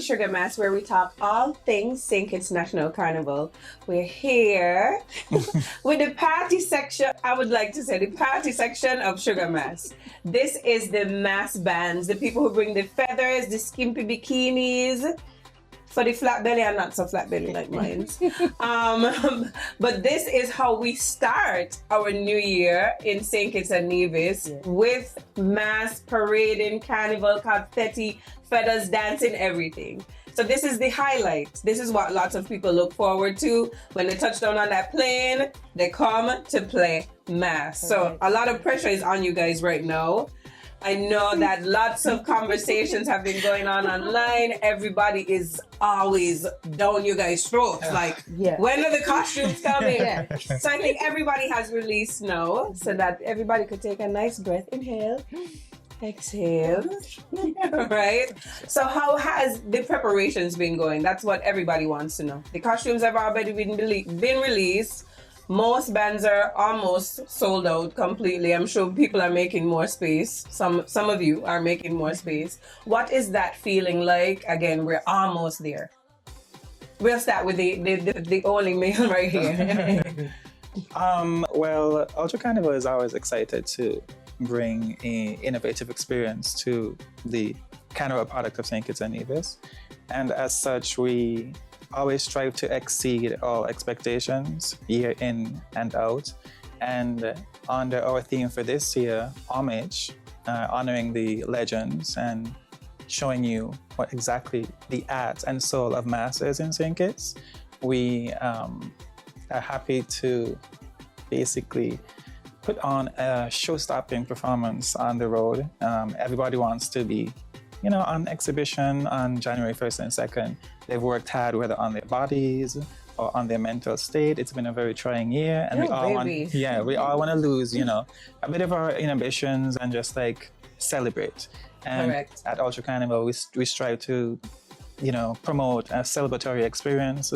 Sugar Mass, where we talk all things St. Kitts National Carnival. We're here with the party section. I would like to say the party section of Sugar Mass. This is the mass bands, the people who bring the feathers, the skimpy bikinis, for the flat belly and not so flat belly like mine. But this is how we start our new year in St. Kitts and Nevis with mass parading, carnival, confetti, feathers, dancing, everything. So this is the highlight. This is what lots of people look forward to. When they touch down on that plane, they come to play mass. So a lot of pressure is on you guys right now. I know that lots of conversations have been going on online. Everybody is always down you guys' throats. Like, when are the costumes coming? So I think everybody has released now so that everybody could take a nice breath. Inhale, exhale. Right? So how has the preparations been going? That's what everybody wants to know. The costumes have already been released. Most bands are almost sold out completely. I'm sure people are making more space. Some of you are making more space. What is that feeling like? Again, we're almost there. We'll start with the only male right here. Well, Ultra Carnival is always excited to bring an innovative experience to the carnival product of St. Kitts and Nevis. And as such, we always strive to exceed all expectations year in and out. And under our theme for this year, homage, honoring the legends and showing you what exactly the art and soul of mass is in St. Kitts, we are happy to basically put on a show-stopping performance on the road. Everybody wants to be on exhibition on January 1st and 2nd. They've worked hard, whether on their bodies or on their mental state. It's been a very trying year, and we all want to lose, a bit of our inhibitions and just like celebrate. And at Ultra Carnival, we strive to, promote a celebratory experience,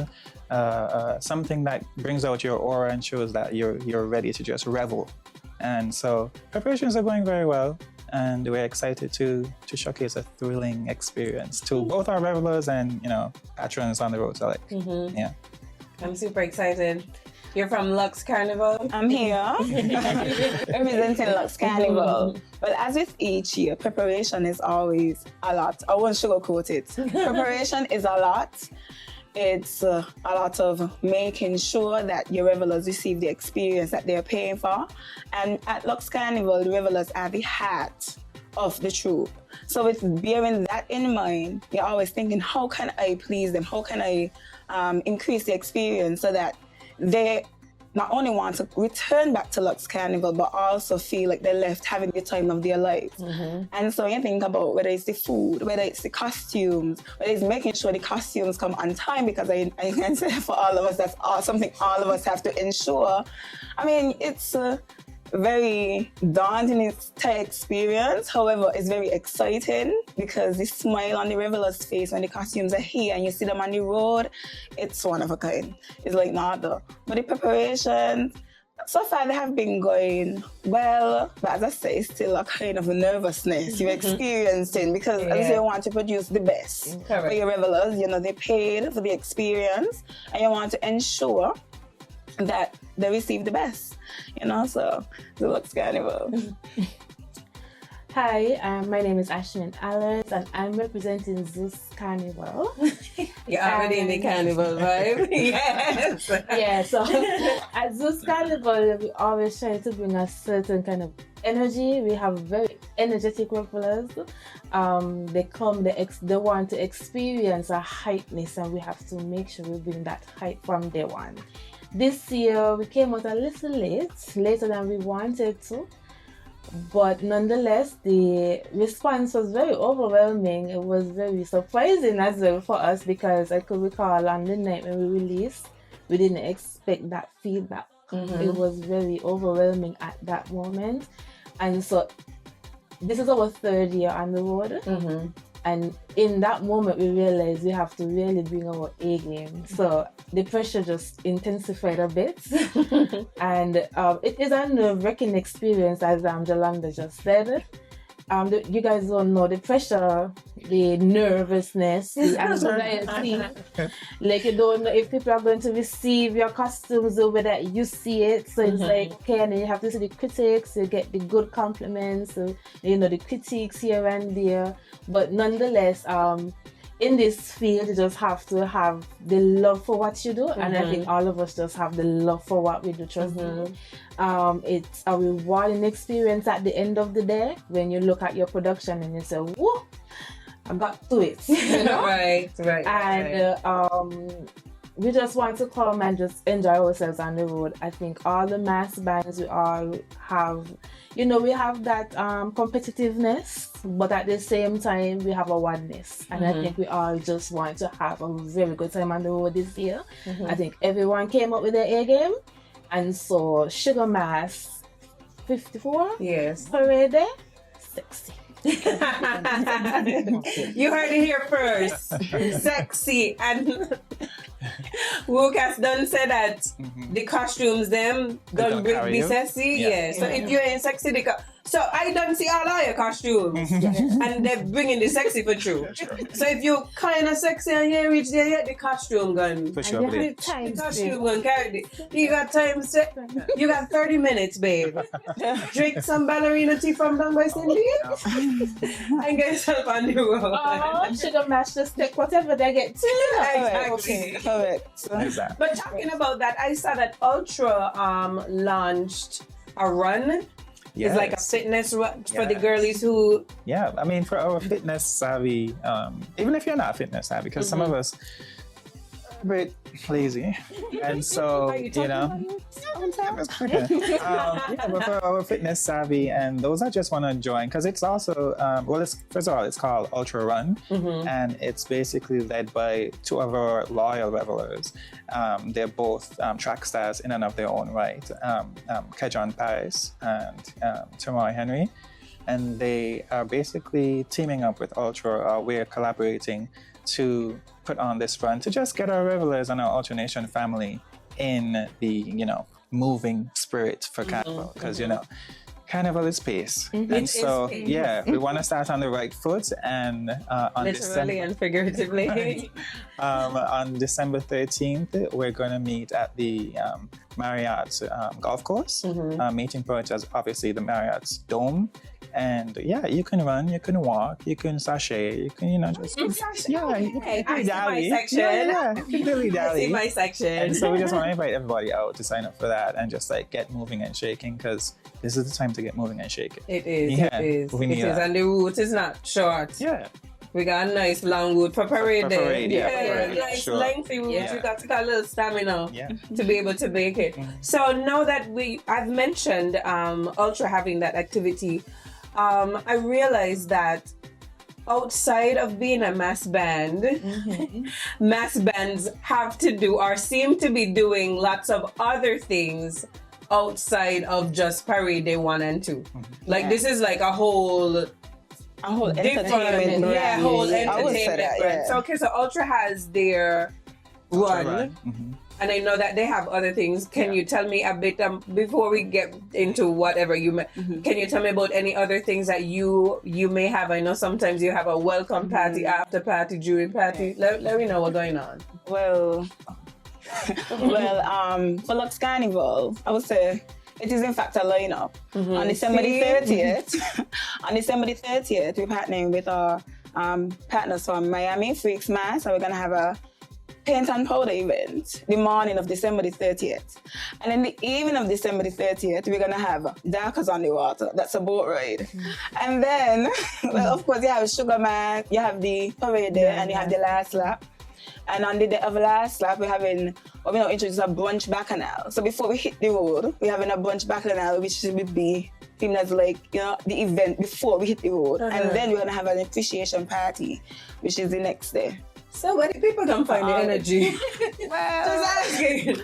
something that brings out your aura and shows that you're ready to just revel. And so preparations are going very well. And we're excited to showcase a thrilling experience to both our revelers and, patrons on the road. So I'm super excited. You're from Lux Carnival? I'm here representing Lux Carnival. Well, as with each year, preparation is always a lot. I won't sugarcoat it. Preparation is a lot. It's a lot of making sure that your revelers receive the experience that they're paying for. And at Lux Carnival, the revelers are the heart of the troupe. So with bearing that in mind, you're always thinking, how can I please them? How can I increase the experience so that they not only want to return back to Lux Carnival, but also feel like they're left having the time of their life. And so you think about whether it's the food, whether it's the costumes, whether it's making sure the costumes come on time, because I can say for all of us, that's something all of us have to ensure. I mean, it's a very daunting experience. However, it's very exciting because the smile on the reveler's face when the costumes are here and you see them on the road, it's one of a kind. It's like no other. But the preparations, so far they have been going well, but as I say, it's still a kind of nervousness you're experiencing because as you want to produce the best for your revelers. They paid for the experience and you want to ensure that they receive the best, so the Lux Carnival. Hi, my name is Ashmin Allers and I'm representing Zeus Carnival. You're already in the carnival vibe. Yes. Yeah, so at Zeus Carnival, we always try to bring a certain kind of energy. We have very energetic revelers. They come, they want to experience a hypeness, and we have to make sure we bring that hype from day one. This year, we came out a little later than we wanted to, but nonetheless, the response was very overwhelming. It was very surprising as well for us because I could recall on the night when we released, we didn't expect that feedback. It was very overwhelming at that moment. And so this is our third year on the road. And in that moment, we realized we have to really bring our A game. So the pressure just intensified a bit. And it is a nerve-wracking experience, as Jolanda just said. you guys don't know the pressure, the nervousness, the anxiety. Like you don't know if people are going to receive your costumes the way that you see it. So it's like, okay, and then you have to see the critics, you get the good compliments, so, the critiques here and there. But nonetheless, in this field, you just have to have the love for what you do, and I think all of us just have the love for what we do. Trust me. It's a rewarding experience at the end of the day when you look at your production and you say, "Whoa, I got to it." Right. And we just want to come and just enjoy ourselves on the road. I think all the mass bands, we all have, we have that competitiveness, but at the same time, we have a oneness. And I think we all just want to have a very good time on the road this year. I think everyone came up with their A game. And so, Sugar Mass 54, Parade Day, sexy. You heard it here first. Sexy. And Lucas done say that the costumes them don't be sexy. Yeah. So if you're in sexy, so I don't see all of your costumes. And they're bringing the sexy for true. So if you're kind of sexy and you reach there yet, the costume gun. For sure. The costume gun carry it. You got time, you got 30 minutes, babe. Drink some ballerina tea from down by Cindy and get yourself on the road. Oh, Sugar Mash just take whatever they get to. Exactly. Correct. Exactly. But talking about that, I saw that Ultra launched a run. Yes. It's like a fitness run for the girlies who... Yeah, I mean, for our fitness savvy, even if you're not fitness savvy, because some of us are a bit lazy. And so, but for our fitness savvy and those that just want to join, because it's also, first of all, it's called Ultra Run, and it's basically led by two of our loyal revelers. They're both track stars in and of their own right, Kejon Paris and Tamar Henry. And they are basically teaming up with Ultra. We're collaborating to put on this run to just get our revelers and our Ultra Nation family in the, moving spirit for Carnival. Because, Carnival is pace. And so, we want to start on the right foot. And on literally and figuratively. On December 13th, we're going to meet at the Marriott golf course. Meeting point is obviously the Marriott's Dome. And you can run, you can walk, you can sashay, you can, just... I see my section. You can dilly-dally. I see my section. And so we just want to invite everybody out to sign up for that and just get moving and shaking, because this is the time to get moving and shaking. It is. We need that. And the route is not short. Yeah. We got a nice long route for parade day. Nice lengthy route. You got to got a little stamina to be able to make it. So now that I've mentioned Ultra having that activity, I realized that outside of being a mass band, mass bands have to do or seem to be doing lots of other things outside of just Parade Day 1 and 2. Like this is like a whole entertainment brand. Whole entertainment brand. So Ultra has their run. And I know that they have other things. Can you tell me a bit before we get into whatever can you tell me about any other things that you may have? I know sometimes you have a welcome party, after party, during party. Let me know what's going on. Well, for Lux Carnival, I would say it is in fact a lineup. On December the 30th, we're partnering with our partners from Miami, Freaks Mass, and we're gonna have a paint and powder event the morning of December the 30th. And in the evening of December the 30th, we're going to have Darkers on the Water. That's a boat ride. And then, of course, you have Sugar Man, you have the parade day, and you have the last lap. And on the day of last lap, we're introduce a brunch bacchanal. So before we hit the road, we're having a brunch bacchanal, which would be themed as the event before we hit the road. And then we're going to have an appreciation party, which is the next day. So where do people can find the energy? Just asking.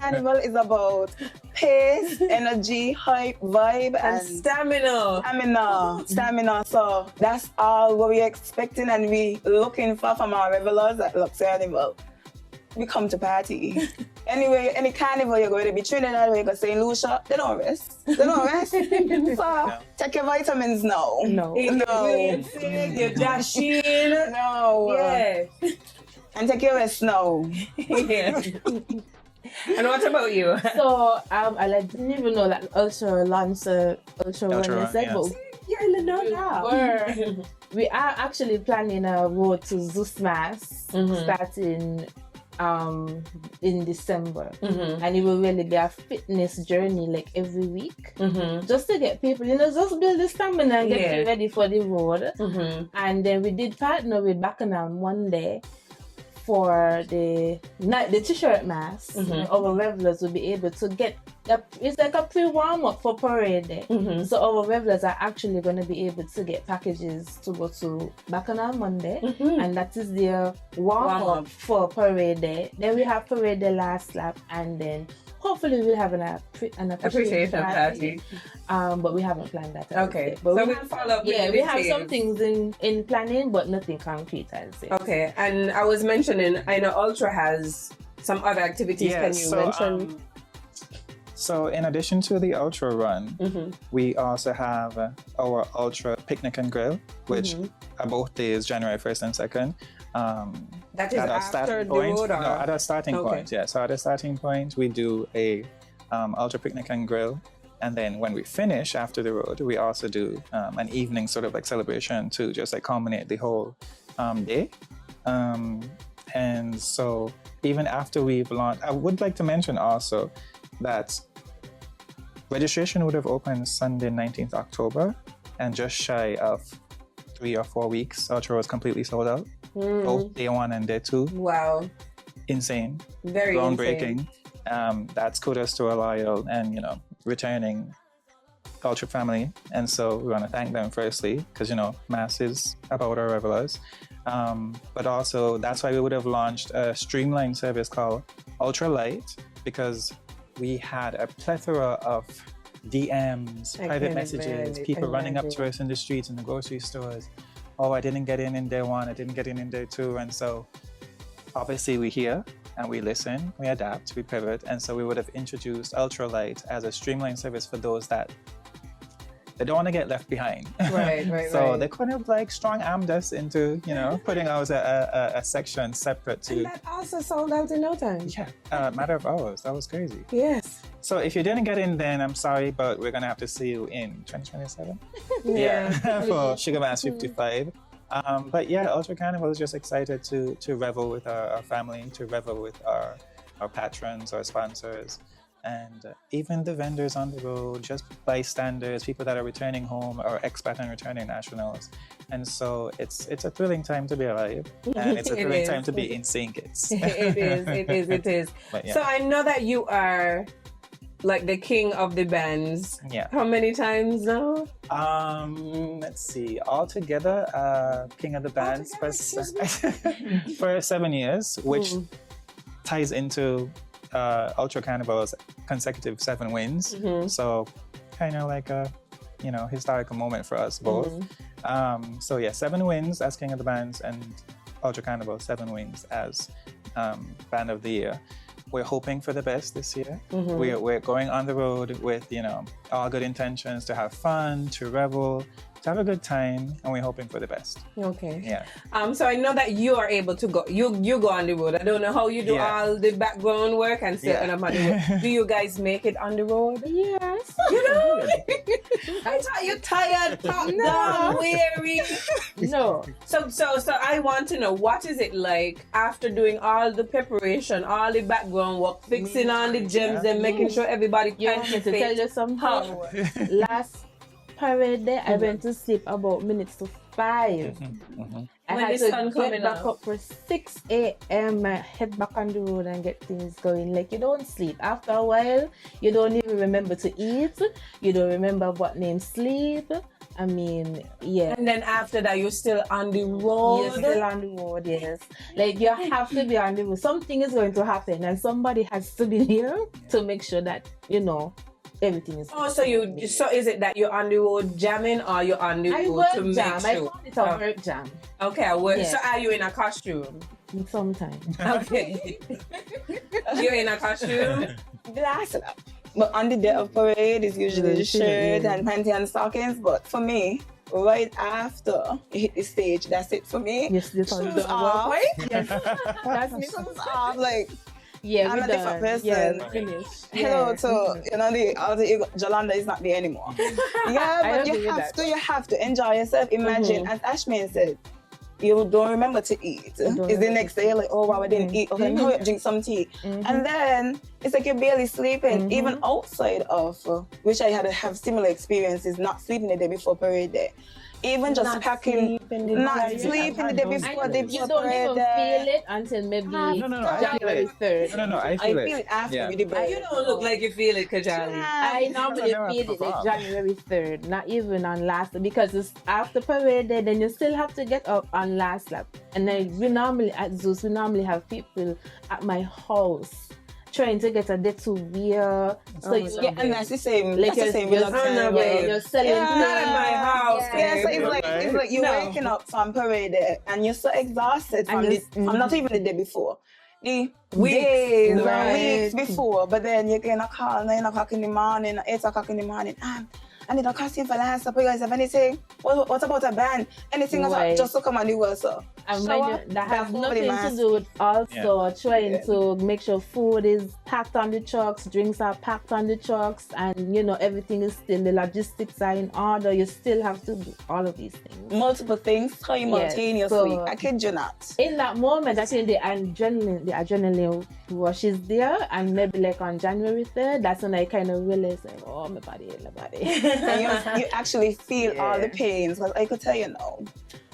Carnival is about pace, energy, hype, vibe, and stamina. So that's all what we're expecting and we looking for from our revelers at Lux Carnival. We come to party. Anyway, any carnival you're going to be Trinidad, where you go St. Lucia, they don't rest. They don't rest. So take your vitamins now. No. You're sick, you're dashing. No. Yeah. And take your rest now. Yeah. And what about you? So I didn't even know that Ultra launched Ultra Run. Run, Said, yeah. but You're in the know now. we are actually planning a road to Zoosmas starting in December, and it will really be a fitness journey like every week, just to get people, just build the stamina and get you ready for the road. And then we did partner with Bacchanal Monday for the t-shirt mass. Our revelers will be able to get it's like a pre-warm-up for parade day. So our revelers are actually going to be able to get packages to go to Bacchanal Monday, and that is their warm-up for parade day. Then we have parade day last lap, and then hopefully we'll have an appreciation party. But we haven't planned that. Okay, but so we'll follow up with we the have details. some things in planning, but nothing concrete, I'd say. Okay, and I was mentioning, I know Ultra has some other activities. Yeah, Can you mention? So in addition to the Ultra Run, we also have our Ultra Picnic and Grill, which are both days, January 1st and 2nd. That is at our after starting the point. road, or? No, at our starting point, yeah. So at our starting point, we do a Ultra Picnic and Grill. And then when we finish after the road, we also do an evening sort of like celebration to just like culminate the whole day. And so even after we've launched, I would like to mention also that registration would have opened Sunday, 19th October, and just shy of 3 or 4 weeks, Ultra was completely sold out. Both day 1 and day 2. Wow. Insane. Very groundbreaking. That's kudos to our loyal and, returning Ultra family. And so we want to thank them firstly, because, Mass is about our revelers. But also that's why we would have launched a streamlined service called Ultra Light, because we had a plethora of DMs, private messages, people running up to us in the streets, in the grocery stores. Oh, I didn't get in day 1, I didn't get in day 2. And so obviously we hear and we listen, we adapt, we pivot. And so we would have introduced Ultra Light as a streamlined service for those that they don't want to get left behind. Right. So they kind of like strong-armed us into, putting out a section separate to... And that also sold out in no time. Yeah, matter of hours. That was crazy. Yes. So if you didn't get in then, I'm sorry, but we're going to have to see you in 2027. For Sugar Mass 55. But yeah, Ultra Carnival is just excited to revel with our family, to revel with our patrons, our sponsors, and even the vendors on the road, just bystanders, people that are returning home, or expat and returning nationals. And so it's a thrilling time to be alive, and it's a thrilling time to be in St. Kitts. It is. But yeah. So I know that you are like the king of the bands. Yeah. How many times now? Let's see. Altogether, king of the bands for 7 years, which ties into Ultra Carnival's consecutive 7 wins. So kind of like a historical moment for us both. So yeah, 7 wins as king of the bands, and Ultra Carnival 7 wins as band of the year. We're hoping for the best this year. We're going on the road with all good intentions to have fun, to revel, to have a good time, and we're hoping for the best. Okay. Yeah. So I know that you are able to go. You go on the road. I don't know how you do all the background work and still end up on the road. Do you guys make it on the road? Yes. You know? I thought you tired, down, weary. No. So I want to know, what is it like after doing all the preparation, all the background work, fixing on the gems and making sure everybody You can want me to tell you something? Last parade day, I went to sleep about minutes to 5. I When had the to sun get coming back up. up for 6 a.m. head back on the road and get things going. Like, you don't sleep. After a while, you don't even remember to eat. You don't remember what name sleep. I mean, yeah. And then after that, you're still on the road. You're still on the road, yes. Like, you have to be on the road. Something is going to happen, and somebody has to be here to make sure that, everything is. Oh, so is it that you're on the road jamming or you're on the I road work to make jam. I sure? call it a work jam. Okay, I work. Yes. So are you in a costume? Sometimes. Okay. You're in a costume? Glass it up. But on the day of parade, it's usually the shirt and panty and stockings. But for me, right after you hit the stage, that's it for me. Yes, this Shoes is the off. work. Yes, that's me. Shoes off. Like, Yeah, I'm we're a different done. person. Yeah, we finished. hello to, the alter ego. Jolanda is not there anymore. Yeah, I but agree with you have to enjoy yourself. Imagine, as Ashman said, you don't remember to eat. It's the next day, you're like, oh wow, I didn't eat. Okay, let me drink some tea. And then it's like you're barely sleeping. Even outside of, which I had to have similar experiences, not sleeping the day before parade day. Even just packing, not sleeping the day before You don't parade even day. feel it until maybe I feel January it. 3rd. No, I I feel feel it after Yeah. with the bread. You don't look like you feel it, Kajali. I normally feel it like January 3rd, not even on last, because it's after parade day, then you still have to get up on last lap. And then we normally have people at my house trying to get a day to wear. So and that's the same. like That's the same. you're You're selling Not at my house. Yeah, so babe. it's like you're waking up from parade day and you're so exhausted from not even the day before. The days and weeks before, but then you're getting a call 9 o'clock in the morning, 8 o'clock in the morning. I need a costume for last up. You guys have anything? What about a band? Anything just to come and do also. And that has nothing to do with also trying to make sure food is packed on the trucks, drinks are packed on the trucks, and everything is still, the logistics are in order. You still have to do all of these things. Multiple things simultaneously. So I kid you not. In that moment, I think the adrenaline rush is there, and maybe like on January 3rd, that's when I kind of realized, like, oh, my body. And you actually feel all the pains. Because I could tell you now,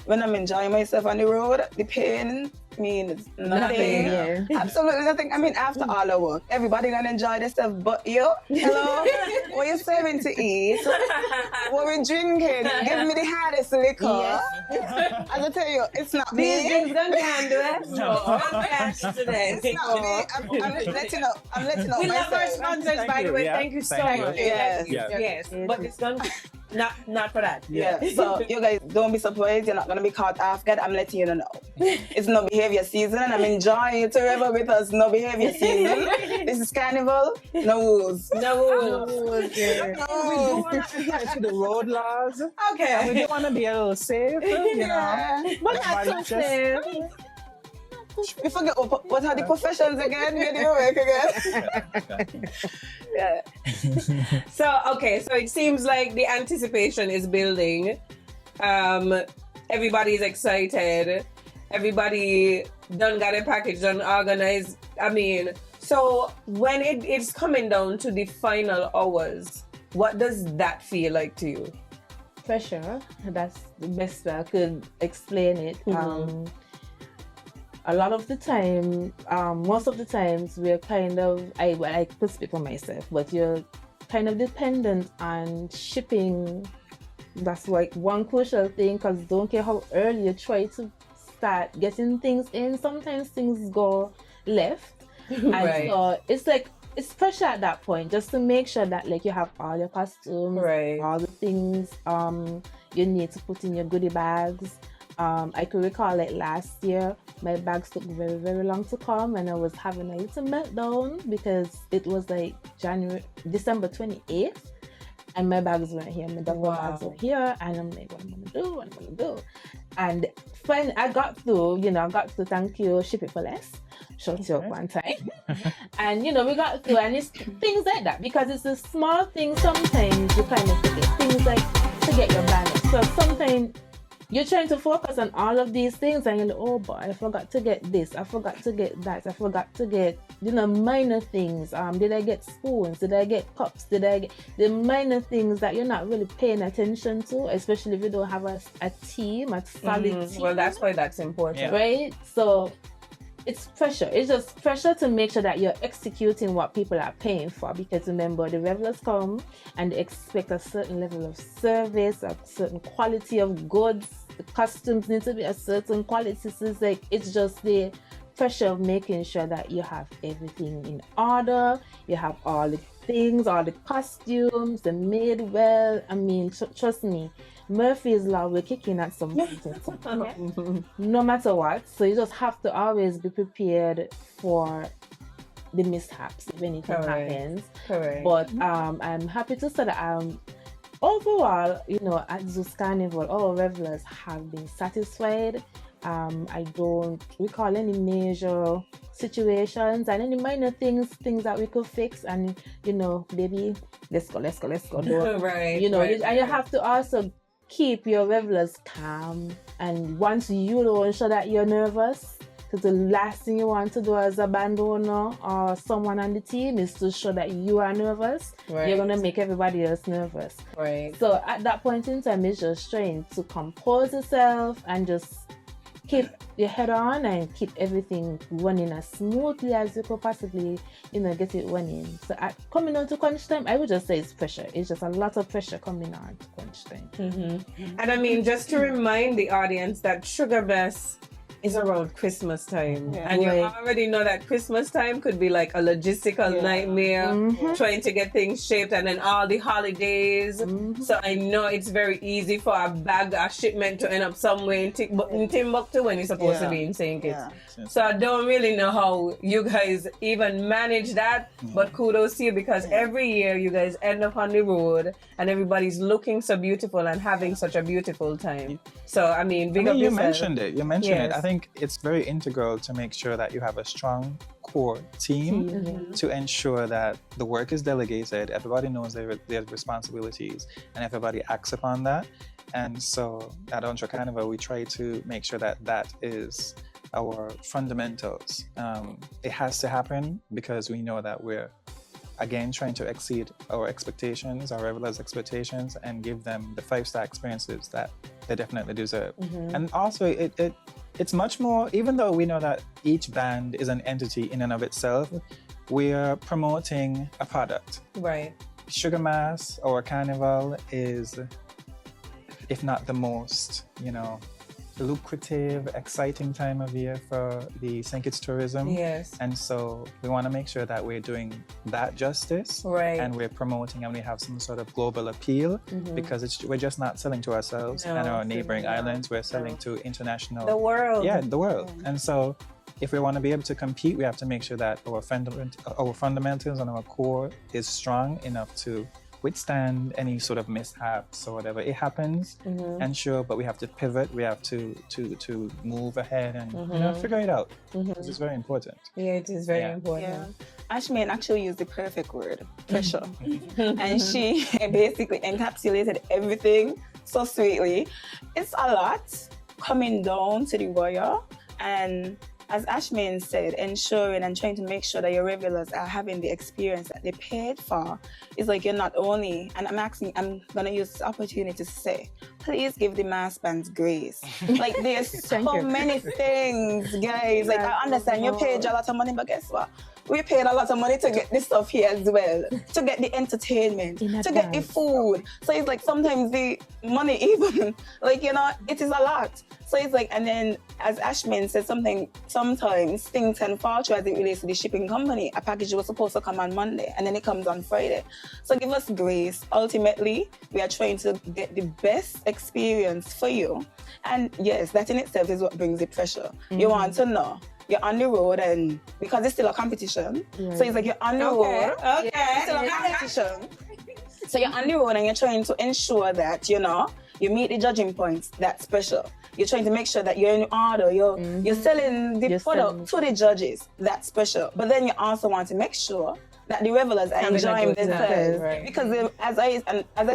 when I'm enjoying myself on the road, the pain means nothing. Yeah. Absolutely nothing. I mean, after all the work, everybody gonna enjoy themselves but you. Hello? What you serving to eat? What we drinking? Give me the hardest liquor. Yes. As I tell you, it's not These me. things don't handle it. No. Today. It's not me. I'm letting up. I'm letting up We love our myself. sponsors, by the way. Thank you so Thank much. you. Yes. But it's done. Not for that. Yeah. So you guys don't be surprised. You're not gonna be caught off guard. I'm letting you know. It's no behavior season, and I'm enjoying it to river with us. No behavior season. This is Carnival. No rules. No rules. We do want to adhere to the road laws. Okay. We do want to be a little safe, But not too safe. We forget what are the professions again? Where do you work again? Yeah. So it seems like the anticipation is building. Everybody's excited. Everybody done got a package, done organized. I mean, so when it's coming down to the final hours, what does that feel like to you? Pressure. That's the best way I could explain it. A lot of the time, most of the times, we're kind of, I could speak for myself, but you're kind of dependent on shipping. That's like one crucial thing, because don't care how early you try to start getting things in, sometimes things go left. And so it's like, it's pressure at that point, just to make sure that like you have all your costumes, all the things you need to put in your goodie bags. I could recall like last year, my bags took very, very long to come, and I was having a little meltdown because it was like December 28th, and my bags weren't here. My double bags were here, and I'm like, what am I gonna do? And finally, I got through. Thank you, Ship It For Less. Shut you up one time. And we got through, and it's things like that, because it's a small thing. Sometimes you kind of forget things like to get your balance. So sometimes you're trying to focus on all of these things, and you're like, oh boy, I forgot to get this, I forgot to get that, I forgot to get, minor things. Did I get spoons? Did I get cups? Did I get the minor things that you're not really paying attention to, especially if you don't have a team, a solid team. Well, that's why that's important. Right? So it's pressure. It's just pressure to make sure that you're executing what people are paying for. Because remember, the revelers come and they expect a certain level of service, a certain quality of goods. The costumes need to be a certain quality. So it's just the pressure of making sure that you have everything in order. You have all the things, all the costumes, they're made well. I mean, trust me, Murphy's Law, we're kicking at some point, no matter what. So you just have to always be prepared for the mishaps if anything happens. Correct. But I'm happy to say that overall, at Zeus Carnival, our revelers have been satisfied. I don't recall any major situations and any minor things that we could fix, and baby, let's go. Right. And you have to also keep your revelers calm, and once you don't show that you're nervous, because the last thing you want to do as a band owner or someone on the team is to show that you are nervous. Right. You're going to make everybody else nervous. Right. So at that point in time, it's just trying to compose yourself and just keep your head on and keep everything running as smoothly as you could possibly, get it running. So coming on to crunch time, I would just say it's pressure. It's just a lot of pressure coming on to crunch time. Mm-hmm. And I mean, just to remind the audience that Sugar Mess is around Christmas time. Yeah. And you already know that Christmas time could be like a logistical nightmare, trying to get things shaped, and then all the holidays. So I know it's very easy for a shipment to end up somewhere in Timbuktu when it's supposed to be in St. Kitts. Yeah. So I don't really know how you guys even manage that, but kudos to you, because every year you guys end up on the road and everybody's looking so beautiful and having such a beautiful time. So I mean, big up you yourself. mentioned it. Yes. I think it's very integral to make sure that you have a strong core team to ensure that the work is delegated, everybody knows their responsibilities, and everybody acts upon that. And so at Unforgettable Carnival, we try to make sure that is our fundamentals. It has to happen because we know that we're, again, trying to exceed our expectations, our revelers' expectations, and give them the 5-star experiences that they definitely deserve. And also, it's much more, even though we know that each band is an entity in and of itself, we are promoting a product. Right. Sugar Mass or Carnival is, if not the most, lucrative, exciting time of year for the St. Kitts tourism. Yes. And so we want to make sure that we're doing that justice. Right. And we're promoting, and we have some sort of global appeal, because we're just not selling to ourselves and our neighboring islands. We're selling to international. The world. Yeah, the world. And so if we want to be able to compete, we have to make sure that our fundamentals and our core is strong enough to withstand any sort of mishaps or whatever. It happens, and sure, but we have to pivot. We have to move ahead and figure it out. This is very important. Yeah, it is very important. Yeah. Ashman actually used the perfect word, pressure. And she basically encapsulated everything so sweetly. It's a lot coming down to the wire, and as Ashman said, ensuring and trying to make sure that your revelers are having the experience that they paid for. It's like you're not only, and I'm gonna use this opportunity to say, please give the mass bands grace. Like there's so many things, guys. Like I understand you paid a lot of money, but guess what? We paid a lot of money to get this stuff here as well, to get the entertainment, to get the food. So it's like sometimes the money even, it is a lot. So it's like, and then as Ashman said sometimes things can fall through as it relates to the shipping company. A package was supposed to come on Monday and then it comes on Friday. So give us grace. Ultimately, we are trying to get the best experience for you. And yes, that in itself is what brings the pressure. You want to know. You're on the road, and because it's still a competition, so it's like you're on the road. Okay. It's still a competition. So you're on the road and you're trying to ensure that, you meet the judging points. That's special. You're trying to make sure that you're in order. You're selling the product to the judges. That's special. But then you also want to make sure that the revelers are enjoying themselves. Right. Because as I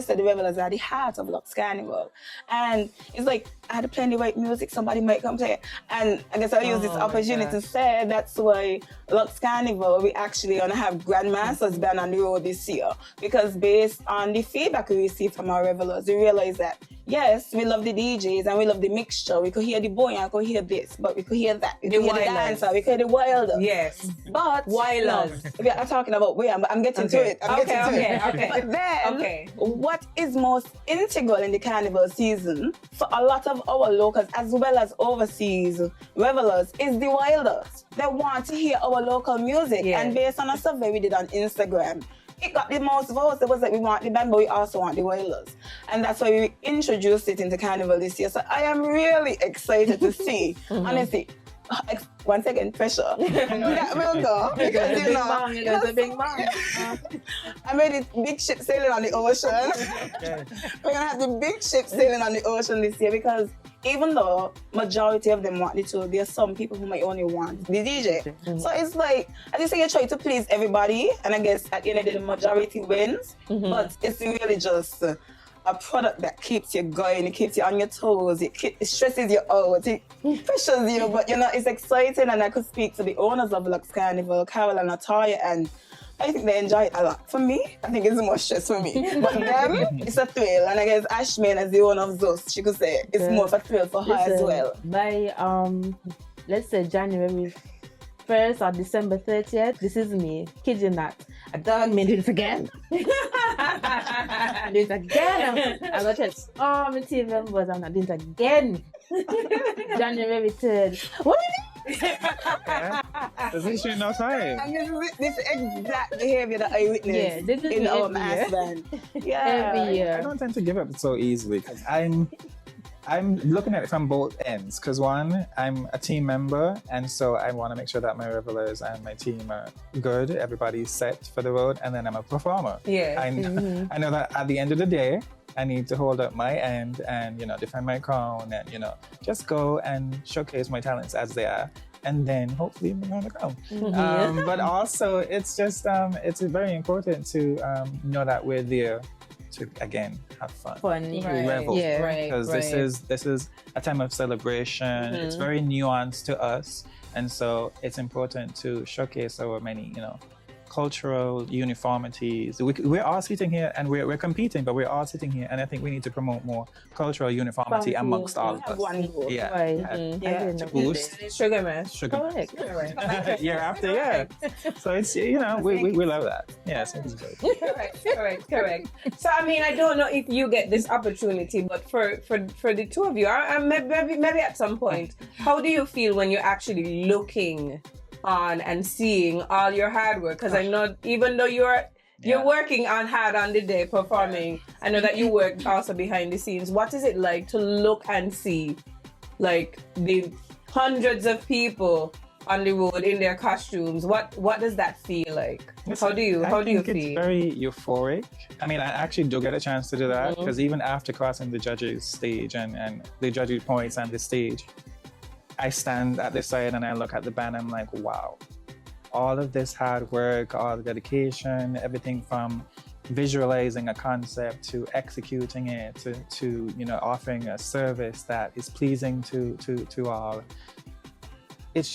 said, the revelers are the heart of Lux Carnival. And it's like, I had to play the right music, somebody might come to it. And I guess I'll use this opportunity to say that's why Lux Carnival, we actually gonna have Grandmasters band on the road this year. Because based on the feedback we received from our revelers, we realized that yes, we love the DJs and we love the mixture. We could hear the boy and we could hear this, but we could hear that. We could hear the dancer, we could hear the wilder. Yes. But wilders. We are talking about I'm getting to it. Okay. But then, what is most integral in the carnival season for a lot of our locals as well as overseas revelers is the wilders. They want to hear our local music. And based on a survey we did on Instagram, it got the most votes. It was like we want the band, but we also want the Wailers. And that's why we introduced it into Carnival this year. So I am really excited to see, honestly, once again, pressure. That will go. Because, you know, It's a big bang. I made it big ship sailing on the ocean. We're gonna have the big ship sailing on the ocean this year because even though majority of them want the tour, there are some people who might only want the DJ. So it's like, I just say you try to please everybody, and I guess at the end of the day, the majority wins. But it's really just a product that keeps you going, it keeps you on your toes, it stresses you out, it pressures you, but you know, it's exciting. And I could speak to the owners of Lux Carnival, Carol and Natalia, and I think they enjoy it a lot. For me, I think it's more stress for me. But them, it's a thrill. And I guess Ashman, as the owner of Zeus, she could say it's more of a thrill for her as well. By let's say January 1st or December 30th, this is me. Kid you not. A dog made it again. I did it again. I'm not just all my team members. I'm not doing it again. January 3rd. What did This is no time. And this is exact behavior that I witnessed this is in our every mass year. band. Yeah. Every year. I don't tend to give up so easily because I'm looking at it from both ends. Because one, I'm a team member, and so I want to make sure that my revelers and my team are good. Everybody's set for the road, and then I'm a performer. Yeah. I know that at the end of the day, I need to hold up my end and, you know, defend my crown and, you know, just go and showcase my talents as they are. And then hopefully move on the ground. But also, it's just, it's very important to know that we're there to, again, have fun. Revel. Yeah, right. Because this is a time of celebration. It's very nuanced to us. And so it's important to showcase our many, you know, cultural uniformities. We're all sitting here and we're competing, but we're all sitting here, and I think we need to promote more cultural uniformity amongst all of us. One goal. Yeah. Yeah. To boost Sugar Mass. sugar Correct. year after year. So it's, you know, we love that. Yeah, so it's good. Correct. So I mean, I don't know if you get this opportunity, but for the two of you, maybe at some point, how do you feel when you're actually looking on and seeing all your hard work? Because I know even though you're working on hard on the day performing, I know that you work also behind the scenes. What is it like to look and see like the hundreds of people on the road in their costumes? What does that feel like? How do you feel? It's very euphoric. I mean, I actually do get a chance to do that because even after crossing the judges stage and the judges points and the stage, I stand at the side and I look at the band. I'm like, wow, all of this hard work, all the dedication, everything from visualizing a concept to executing it to you know, offering a service that is pleasing to all. It's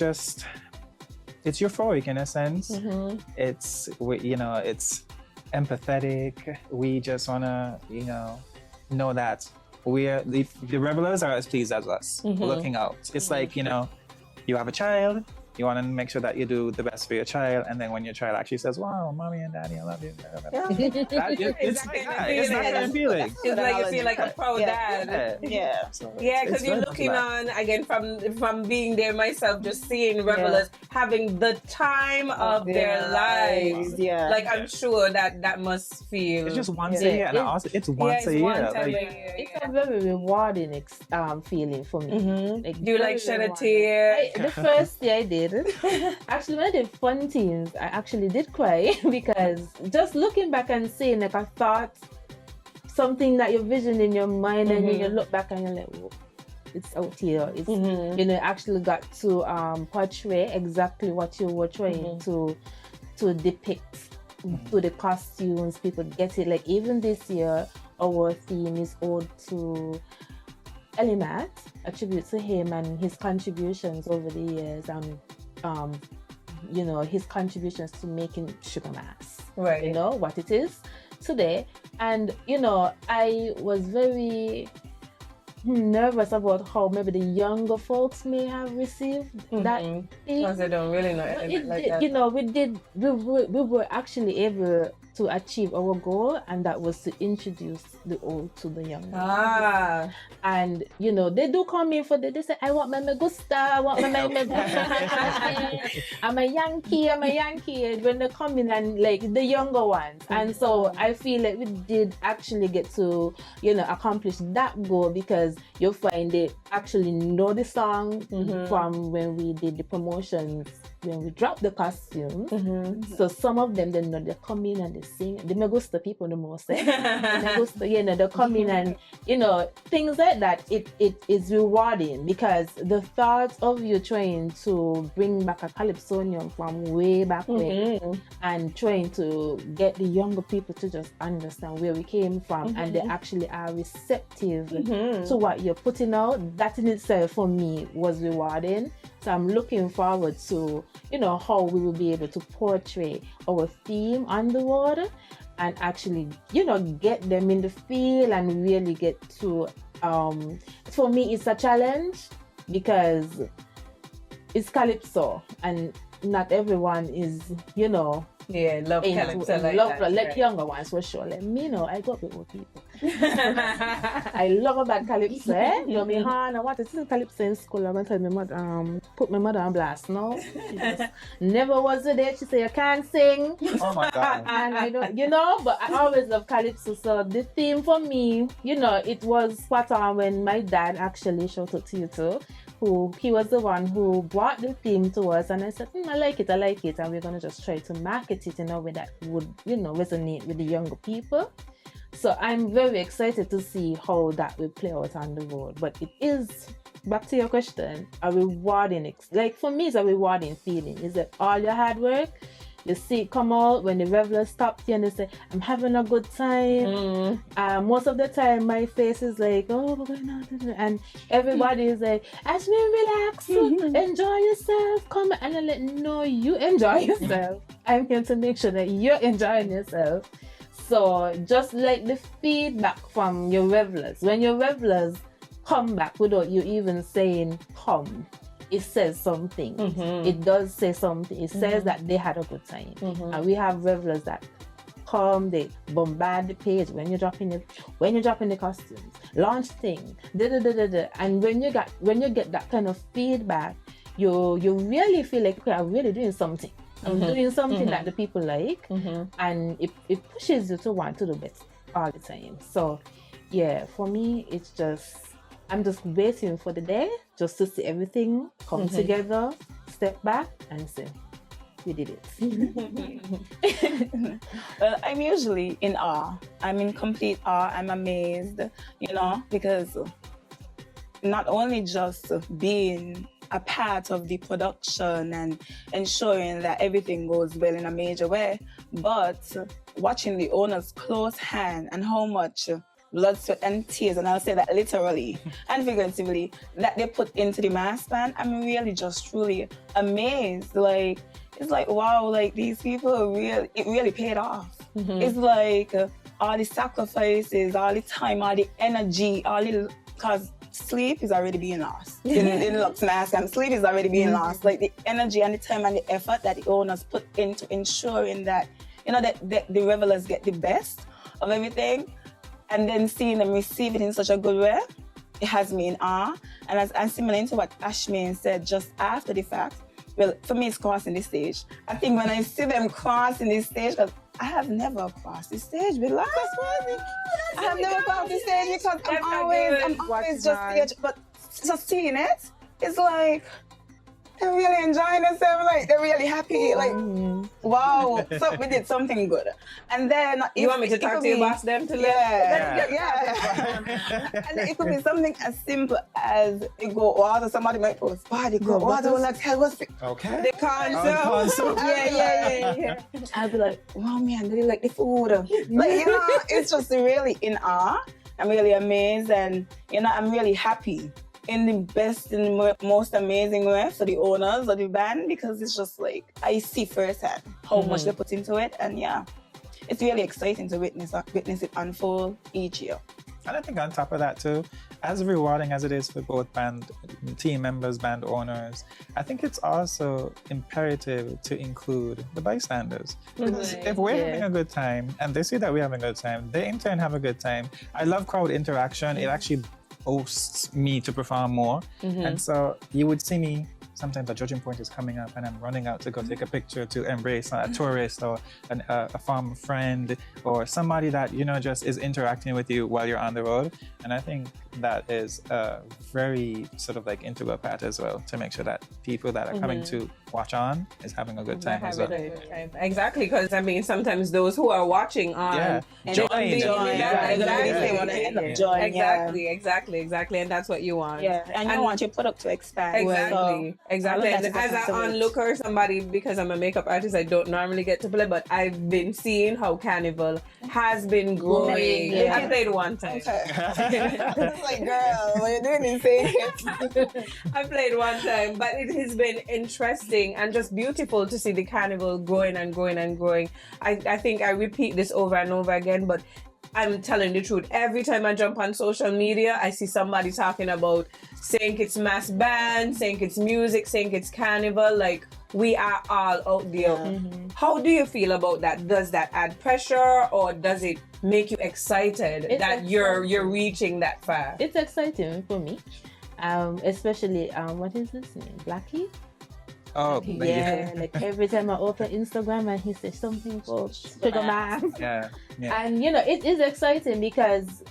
euphoric in a sense. It's it's empathetic. We just wanna know that the revelers are as pleased as us, looking out. It's like, you know, you have a child, you want to make sure that you do the best for your child, and then when your child actually says, wow, mommy and daddy, I love you. It's like that. It's that kind of feeling. It's like you feel like a proud dad. Yeah, because you're looking on, again, from being there myself, just seeing revelers having the time of their lives. Yeah. Like, I'm sure that must feel... It's just once a year, and also it's once a year. It's a very rewarding feeling for me. Like, do you like shed a tear? The first year I did. Actually, when I did Fun Teens, I actually did cry because just looking back and seeing like a thought, something that you vision in your mind, and when you look back and you're like, whoa, it's out here. It's you know, actually got to portray exactly what you were trying to depict to the costumes. People get it. Like even this year, our theme is ode to Elimat, a tribute to him and his contributions over the years, you know, his contributions to making Sugar Mass, right? You know what it is today. And you know, I was very nervous about how maybe the younger folks may have received that because they don't really know anything like that. You know, we were actually able to achieve our goal, and that was to introduce the old to the young. And you know, they do come in for they say, I want my Megusta, I want my I'm a Yankee. And when they come in, and like the younger ones, and so I feel like we did actually get to, you know, accomplish that goal, because you'll find they actually know the song from when we did the promotions, when we dropped the costumes. So some of them, they know, they come in and they sing. The Megusta people the most. Megusta, you know, they come in and, you know, things like that. It is rewarding, because the thought of you trying to bring back a calypsonium from way back when, and trying to get the younger people to just understand where we came from, and they actually are receptive to what you're putting out, that in itself for me was rewarding. So I'm looking forward to, you know, how we will be able to portray our theme on the road, and actually, you know, get them in the field and really get to, for me, it's a challenge, because it's calypso and not everyone is, you know, love calypso like younger ones for sure. Like me, know, I got with old people. I love about calypso. You know, me hand, I want to sing calypso in school. I'm gonna tell my mother, put my mother on blast. No, she just never was there. She said, you can't sing. Oh my God. And I don't, you know, but I always love calypso. So the theme for me, you know, it was spot on when my dad actually, shout out to you too, he was the one who brought the theme to us, and I said, I like it, and we're gonna just try to market it in a way that would, you know, resonate with the younger people. So I'm very excited to see how that will play out on the road. But it is, back to your question, a rewarding, like for me, it's a rewarding feeling. Is that all your hard work, you see it come out when the revelers stop you and they say, I'm having a good time. Most of the time, my face is like, oh, we're going on. And everybody is like, Ashmin, relax, enjoy yourself, come. And I'm like, no, you enjoy yourself. I'm here to make sure that you're enjoying yourself. So just like the feedback from your revelers, when your revelers come back without you even saying come, it says something. It does say something. It says that they had a good time. And we have revelers that come, they bombard the page when you're dropping the costumes, launch things, and when you get that kind of feedback, you really feel like, okay, I'm really doing something. I'm doing something that the people like, and it pushes you to want to do better all the time. So yeah, for me, it's just, I'm just waiting for the day just to see everything come together, step back and say, we did it. Well, I'm usually in awe. I'm in complete awe. I'm amazed, you know, because not only just being a part of the production and ensuring that everything goes well in a major way, but watching the owners close hand and how much blood, sweat, and tears, and I'll say that literally and figuratively, that they put into the mass band, I'm really just truly amazed. Like, it's like, wow, like these people it really paid off. It's like all the sacrifices, all the time, all the energy, because sleep is already being lost. in Lux Mask, and sleep is already being lost. Like the energy and the time and the effort that the owners put into ensuring that, you know, that the revelers get the best of everything, and then seeing them receive it in such a good way, it has me in awe. And similar to what Ashmin said just after the fact, well, for me, it's crossing the stage. I think when I see them crossing the stage, because I have never crossed the stage with life. I have never crossed the stage because I'm always just stage. But just seeing it, it's like they're really enjoying themselves. Like they're really happy. Like wow, so we did something good. And then you want me to talk to your boss then to yeah. And it could be something as simple as it go order. Somebody might post body go order like hell what's it? Okay. The console. Yeah. I'll be like, wow, man, they like the food. Like, you know, it's just really in awe. I'm really amazed, and you know, I'm really happy in the best and most amazing way for the owners of the band, because it's just like I see firsthand how much they put into it, and yeah, it's really exciting to witness it unfold each year. And I think on top of that too, as rewarding as it is for both band team members, band owners, I think it's also imperative to include the bystanders. Because if we're having a good time and they see that we're having a good time, they in turn have a good time. I love crowd interaction. It actually hosts me to perform more. And so you would see me, sometimes a judging point is coming up and I'm running out to go take a picture to embrace a tourist or a farm friend or somebody that, you know, just is interacting with you while you're on the road. And I think that is a very sort of like integral part as well, to make sure that people that are coming to watch on is having a good time as well. Exactly, because I mean, sometimes those who are watching on join. They want to end up joining. Exactly, and that's what you want. Yeah, and you want your product to expand. Exactly. And as an onlooker, somebody, because I'm a makeup artist, I don't normally get to play, but I've been seeing how Carnival has been growing. I played one time. It's like, girl, what you doing is saying I played one time, but it has been interesting and just beautiful to see the Carnival growing and growing and growing. I think I repeat this over and over again, but I'm telling the truth. Every time I jump on social media, I see somebody talking about St. Kitts Mass Band, St. Kitts Music, St. Kitts Carnival. Like, we are all out there. How do you feel about that? Does that add pressure, or does it make you excited you're reaching that far? It's exciting for me, especially what is his name, Blackie? Oh, yeah, like every time I open Instagram and he says something about Sugar Mass. Yeah. And you know, it is exciting because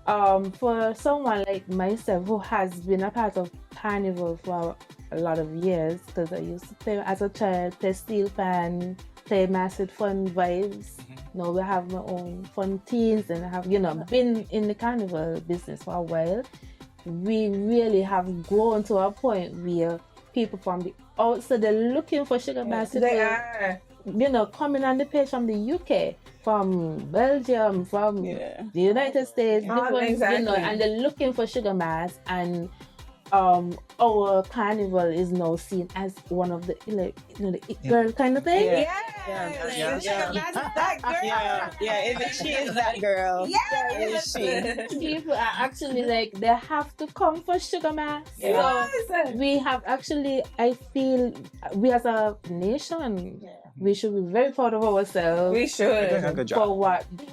for someone like myself who has been a part of Carnival for a lot of years, because I used to play as a child, play steel pan, play mass with fun vibes. Now we have my own fun teens, and I have, you know, been in the Carnival business for a while. We really have grown to a point where people from the outside, they're looking for Sugar Mass. They are. You know, coming on the page from the UK, from Belgium, from the United States, you know, and they're looking for Sugar Mass, and our Carnival is now seen as one of the, like, you know, the it girl kind of thing. Sugar Mass is that girl. Even she is that girl. People are actually like, they have to come for Sugar Mass. So we have actually, I feel, we as a nation, we should be very proud of ourselves. We should.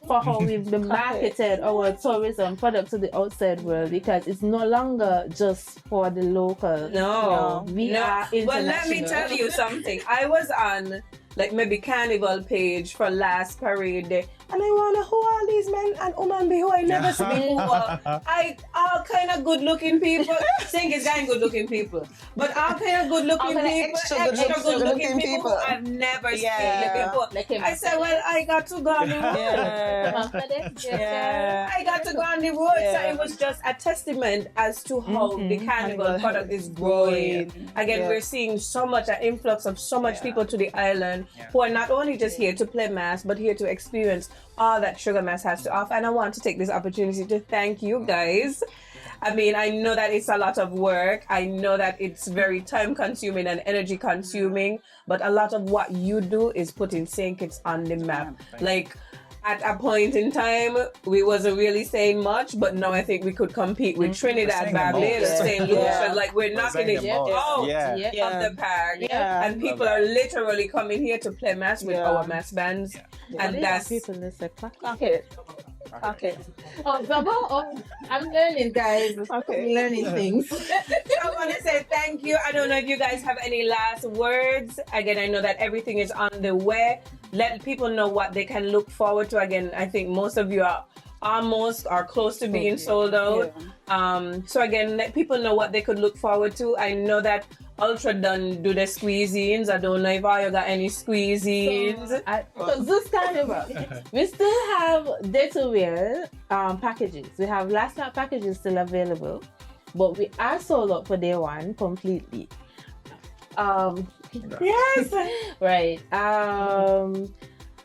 For how we've been marketed our tourism product to the outside world, because it's no longer just for the local. No. We are international. Well, let me tell you something. I was on like maybe Carnival page for last parade day, and I wonder who all these men and women be who I never see before. All kind of good looking people. Saying it's kind of good looking people, but all kind of good looking people, extra good looking people I've never seen before. I said, well, I got to go on the road. I got to go on the road. So it was just a testament as to how the Carnival product is growing. Again, we're seeing so much an influx of so much people to the island who are not only just here to play mass, but here to experience all that Sugar Mass has to offer. And I want to take this opportunity to thank you guys. I mean, I know that it's a lot of work. I know that it's very time consuming and energy consuming, but a lot of what you do is putting St. Kitts on the map. Like, at a point in time, we wasn't really saying much, but now I think we could compete with Trinidad, Barbados, St. Lucia. Like, we're knocking it out of the park. And people are literally coming here to play mass with our mass bands. And that's... people that say, okay. I'm learning, guys. I'm learning things. I want to say thank you. I don't know if you guys have any last words. Again, I know that everything is on the way. Let people know what they can look forward to. Again, I think most of you are almost or close to being sold out. So again, let people know what they could look forward to. I know that Ultra done do the squeezings. I don't know if you got any squeezings. So this Carnival, we still have day-to-wear packages. We have last night packages still available, but we are sold out for day one completely. Right.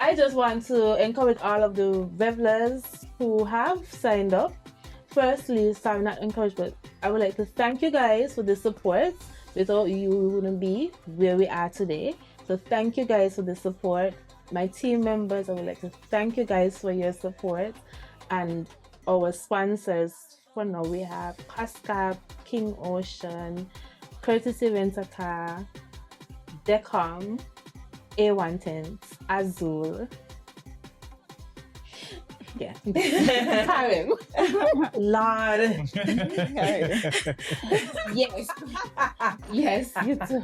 I just want to encourage all of the revelers who have signed up. Firstly, sorry, not encourage, but I would like to thank you guys for the support. Without you, we wouldn't be where we are today. So thank you guys for the support. My team members, I would like to thank you guys for your support, and our sponsors for now, we have Cascap, King Ocean, Courtesy Rent-A-Car, Decom, A1 Tents, Azul. Yeah. Karim. Lord. Yes. Yes, you too.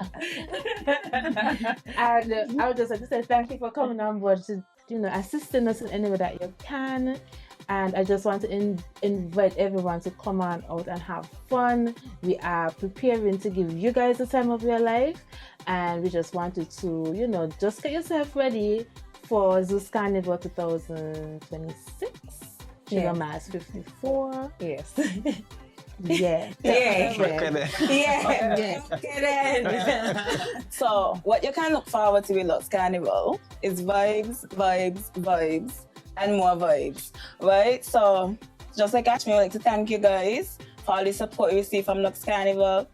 And I would just like to say thank you for coming on board to, assisting us in any way that you can. And I just want to invite everyone to come on out and have fun. We are preparing to give you guys the time of your life. And we just wanted to, just get yourself ready for Zeus Carnival 2026. Sugar Mass 54. Yes. Yeah. Yeah. Yeah. Get in. So what you can look forward to with Lux Carnival is vibes, vibes, vibes, and more vibes, right? So just like Ashmi, I'd like to thank you guys for all the support you receive from Lux Carnival.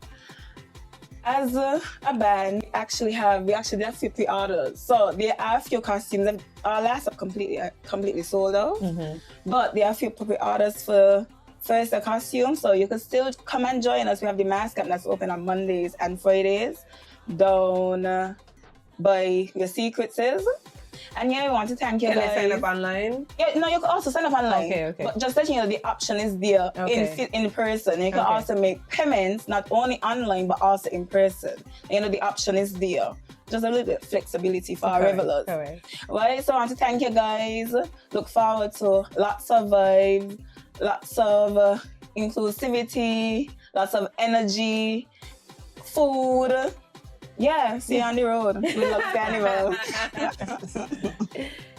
As a band, we actually have a few pre-orders. So there are a few costumes that our last are completely sold out. Mm-hmm. But there are a few pre-orders for first the costume. So you can still come and join us. We have the mask camp that's open on Mondays and Fridays down by your secrets is. And yeah, we want to thank you Can guys. I sign up online? Yeah, no, you can also sign up online. Okay. But just letting you know, the option is there in person. You can also make payments, not only online, but also in person. The option is there. Just a little bit of flexibility for our revelers. Right? So I want to thank you guys. Look forward to lots of vibes, lots of inclusivity, lots of energy, food. Yeah, see you on the road. We love Carnival.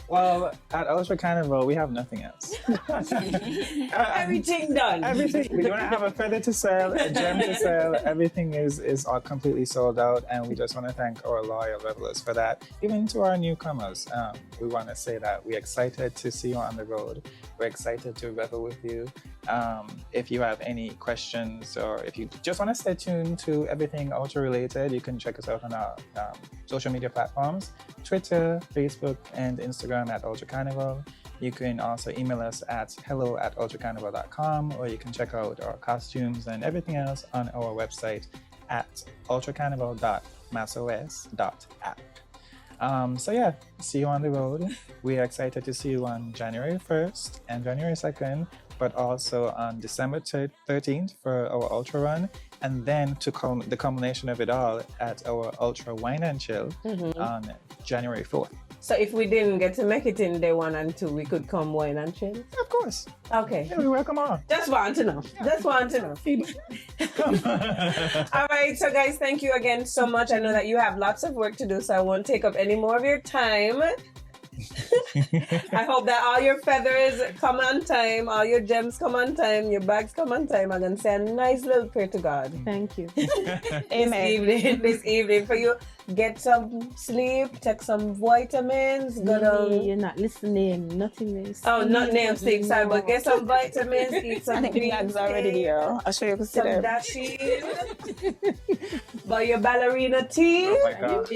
Well, at Ultra Carnival, we have nothing else. Everything done. Everything. We don't have a feather to sell, a gem to sell. Everything is all completely sold out, and we just want to thank our loyal revelers for that. Even to our newcomers, we want to say that we're excited to see you on the road. We're excited to revel with you. If you have any questions or if you just want to stay tuned to everything Ultra related, you can check us out on our social media platforms, Twitter, Facebook, and Instagram at Ultra Carnival. You can also email us at hello@ultracarnival.com, or you can check out our costumes and everything else on our website at ultracarnival.massos.app. So yeah, see you on the road. We are excited to see you on January 1st and January 2nd, but also on December 13th for our Ultra Run, and then to the culmination of it all at our Ultra Wine and Chill on January 4th. So if we didn't get to make it in day 1 and 2, we could come wine and chill? Of course. Okay. Yeah, we welcome all. Just want to know. Just want to know. All right, so guys, thank you again so much. I know that you have lots of work to do, so I won't take up any more of your time. I hope that all your feathers come on time, all your gems come on time, your bags come on time. I'm going to say a nice little prayer to God. Thank you. Amen. This evening for you. Get some sleep, take some vitamins, go down. You're not listening. Nothing is. Oh, not name sleep, sorry, but get some vitamins, eat some I think the bags are already there. I'll show you how to sit some there. dashi. Buy your ballerina tea. Oh my God.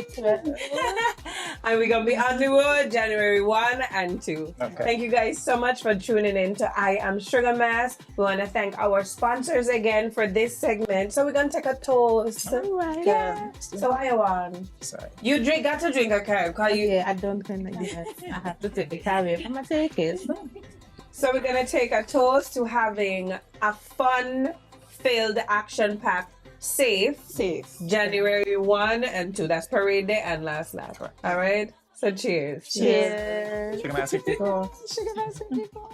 And we're going to be on the road January 1 and 2. Okay. Thank you guys so much for tuning in to I Am Sugar Mass. We want to thank our sponsors again for this segment. So we're going to take a toast. All right. Yeah. So I want. Sorry. You got to drink a carib because you. Yeah, I don't kind of yes. I have to take the carry. I'm gonna take it. So we're gonna take a toast to having a fun-filled, action-packed, safe January 1 and 2. That's parade day and last lap. All right. So cheers. Cheers. Sugar Mass 54. Sugar Mass 54.